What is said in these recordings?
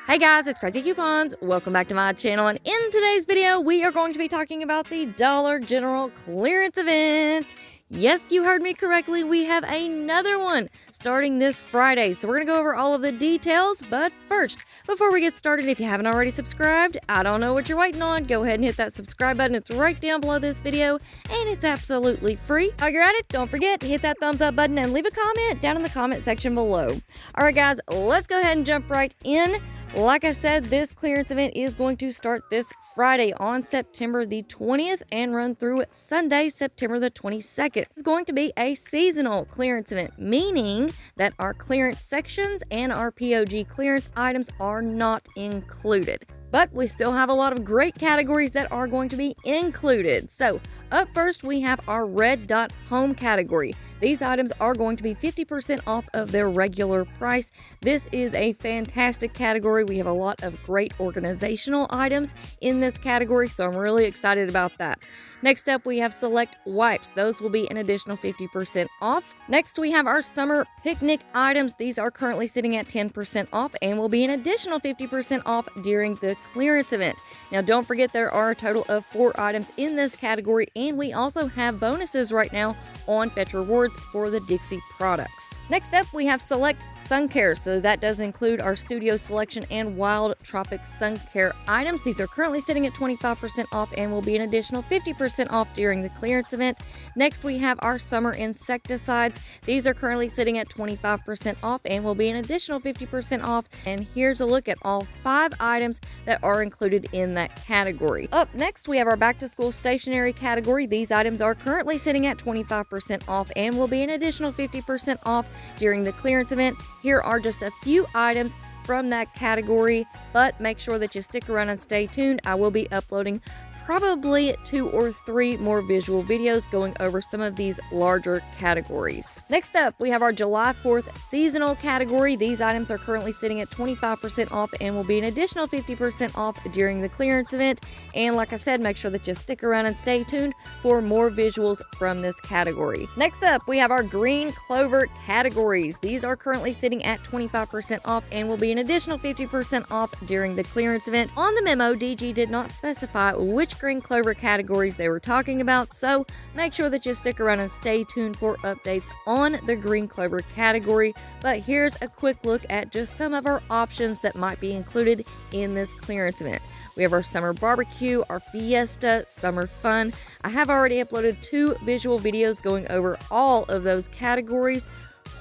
Hey guys, it's Craz-E Coupons. Welcome back to my channel, and in today's video, we are going to be talking about the Dollar General clearance event. Yes, you heard me correctly. We have another one starting this Friday. So we're going to go over all of the details. But first, before we get started, if you haven't already subscribed, I don't know what you're waiting on. Go ahead and hit that subscribe button. It's right down below this video, and it's absolutely free. While you're at it, don't forget to hit that thumbs up button and leave a comment down in the comment section below. All right, guys, let's go ahead and jump right in. Like I said, this clearance event is going to start this Friday on September the 20th and run through Sunday, September the 22nd. It's going to be a seasonal clearance event, meaning that our clearance sections and our POG clearance items are not included. But we still have a lot of great categories that are going to be included. So up first, we have our Red Dot Home category. These items are going to be 50% off of their regular price. This is a fantastic category. We have a lot of great organizational items in this category, so I'm really excited about that. Next up, we have Select Wipes. Those will be an additional 50% off. Next, we have our Summer Picnic items. These are currently sitting at 10% off and will be an additional 50% off during the clearance event. Now, don't forget there are a total of 4 items in this category, and we also have bonuses right now on Fetch Rewards for the Dixie products. Next up, we have Select Sun Care. So that does include our Studio Selection and Wild Tropic Sun Care items. These are currently sitting at 25% off and will be an additional 50% off during the clearance event. Next, we have our Summer Insecticides. These are currently sitting at 25% off and will be an additional 50% off. And here's a look at all 5 items that are included in that category. Up next, we have our Back to School Stationery category. These items are currently sitting at 25% off and will be an additional 50% off during the clearance event. Here are just a few items from that category, but make sure that you stick around and stay tuned. I will be uploading probably 2 or 3 more visual videos going over some of these larger categories. Next up, we have our July 4th seasonal category. These items are currently sitting at 25% off and will be an additional 50% off during the clearance event. And like I said, make sure that you stick around and stay tuned for more visuals from this category. Next up, we have our Green Clover categories. These are currently sitting at 25% off and will be an additional 50% off during the clearance event. On the memo, DG did not specify which Green Clover categories they were talking about, so make sure that you stick around and stay tuned for updates on the Green Clover category. But here's a quick look at just some of our options that might be included in this clearance event. We have our Summer Barbecue, our Fiesta, Summer Fun. I have already uploaded 2 visual videos going over all of those categories.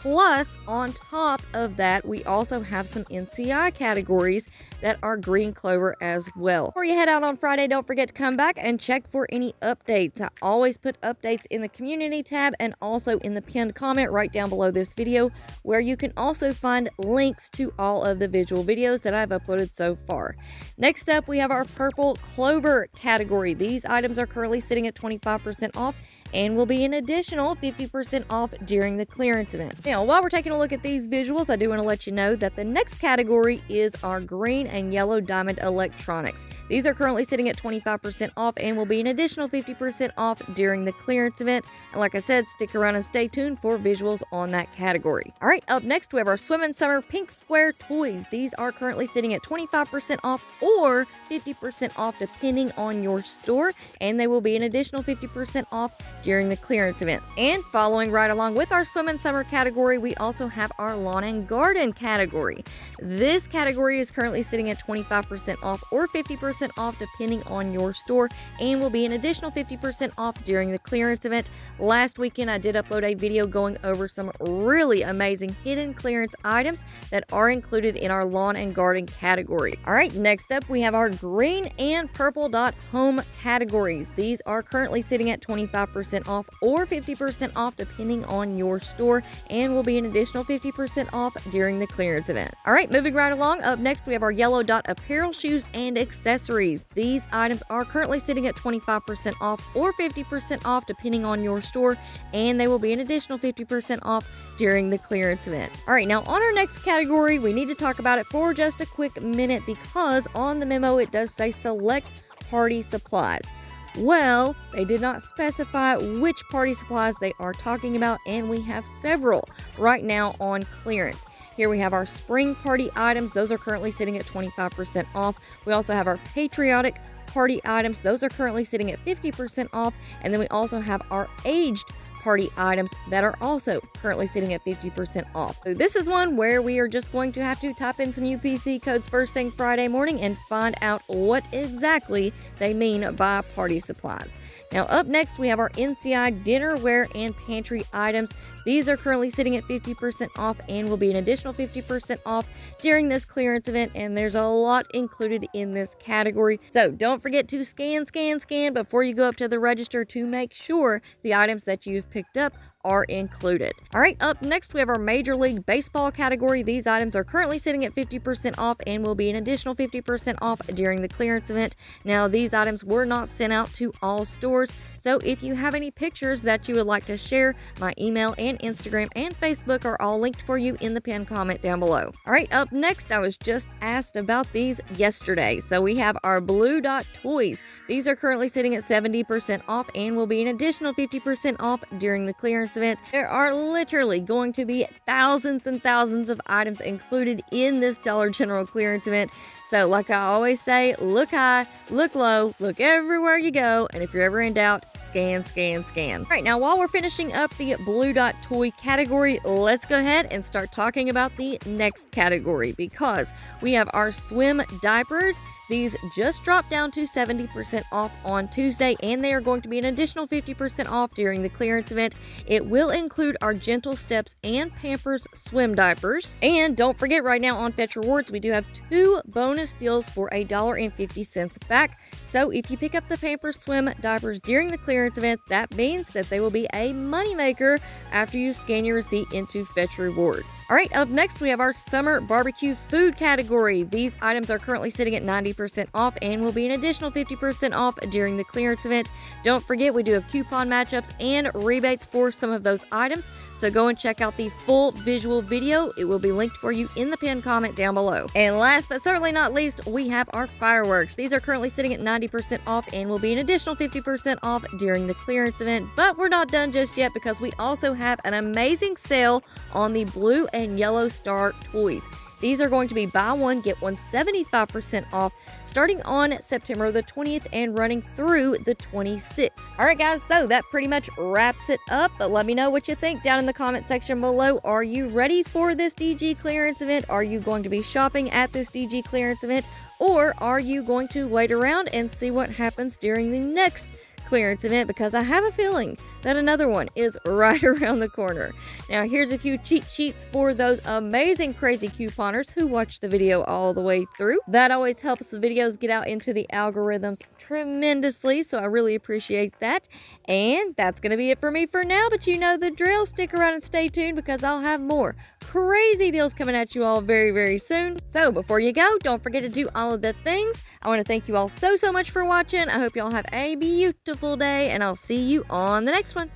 Plus, on top of that, we also have some NCI categories that are Green Clover as well. Before you head out on Friday, don't forget to come back and check for any updates. I always put updates in the community tab and also in the pinned comment right down below this video, where you can also find links to all of the visual videos that I've uploaded so far. Next up, we have our Purple Clover category. These items are currently sitting at 25% off and will be an additional 50% off during the clearance event. Now, while we're taking a look at these visuals, I do want to let you know that the next category is our Green and Yellow Diamond Electronics. These are currently sitting at 25% off and will be an additional 50% off during the clearance event. And like I said, stick around and stay tuned for visuals on that category. All right, up next, we have our Swim and Summer Pink Square Toys. These are currently sitting at 25% off or 50% off depending on your store, and they will be an additional 50% off during the clearance event. And following right along with our Swim and Summer category, we also have our Lawn and Garden category. This category is currently sitting at 25% off or 50% off depending on your store, and will be an additional 50% off during the clearance event. Last weekend, I did upload a video going over some really amazing hidden clearance items that are included in our Lawn and Garden category. All right, next up, we have our Green and Purple Dot Home categories. These are currently sitting at 25% off or 50% off depending on your store, and will be an additional 50% off during the clearance event. All right, moving right along, up next we have our Yellow Dot Apparel, Shoes, and Accessories. These items are currently sitting at 25% off or 50% off depending on your store, and they will be an additional 50% off during the clearance event. All right, now on our next category, we need to talk about it for just a quick minute because on the memo it does say Select Party Supplies. Well, they did not specify which party supplies they are talking about, and we have several right now on clearance. Here we have our spring party items. Those are currently sitting at 25% off. We also have our patriotic party items. Those are currently sitting at 50% off. And then we also have our aged party items that are also currently sitting at 50% off. So this is one where we are just going to have to type in some UPC codes first thing Friday morning and find out what exactly they mean by party supplies. Now up next we have our NCI dinnerware and pantry items. These are currently sitting at 50% off and will be an additional 50% off during this clearance event, and there's a lot included in this category. So don't forget to scan before you go up to the register to make sure the items that you've picked up are included. All right, up next we have our Major League Baseball category. These items are currently sitting at 50% off and will be an additional 50% off during the clearance event. Now, these items were not sent out to all stores, so if you have any pictures that you would like to share, my email and Instagram and Facebook are all linked for you in the pinned comment down below. All right, up next, I was just asked about these yesterday. So we have our Blue Dot toys. These are currently sitting at 70% off and will be an additional 50% off during the clearance event. There are literally going to be thousands and thousands of items included in this Dollar General clearance event. So like I always say, look high, look low, look everywhere you go, and if you're ever in doubt, scan. All right, now while we're finishing up the Blue Dot toy category, let's go ahead and start talking about the next category, because we have our swim diapers. These just dropped down to 70% off on Tuesday, and they are going to be an additional 50% off during the clearance event. It will include our Gentle Steps and Pampers swim diapers. And don't forget, right now on Fetch Rewards, we do have 2 bonus deals for $1.50 back. So if you pick up the Pampers swim diapers during the clearance event, that means that they will be a moneymaker after you scan your receipt into Fetch Rewards. All right, up next we have our summer barbecue food category. These items are currently sitting at 90% off and will be an additional 50% off during the clearance event. Don't forget, we do have coupon matchups and rebates for some of those items, so go and check out the full visual video. It will be linked for you in the pinned comment down below. And last but certainly not least, we have our fireworks. These are currently sitting at 90% off and will be an additional 50% off during the clearance event. But we're not done just yet, because we also have an amazing sale on the blue and yellow star toys. These are going to be buy one, get one 75% off starting on September the 20th and running through the 26th. All right, guys, so that pretty much wraps it up. But let me know what you think down in the comment section below. Are you ready for this DG clearance event? Are you going to be shopping at this DG clearance event? Or are you going to wait around and see what happens during the next clearance event, because I have a feeling that another one is right around the corner. Now, here's a few cheat sheets for those amazing crazy couponers who watch the video all the way through. That always helps the videos get out into the algorithms tremendously, so I really appreciate that. And that's going to be it for me for now, but you know the drill. Stick around and stay tuned, because I'll have more crazy deals coming at you all very, very soon. So before you go, don't forget to do all of the things. I want to thank you all so much for watching. I hope y'all have a beautiful day, and I'll see you on the next one.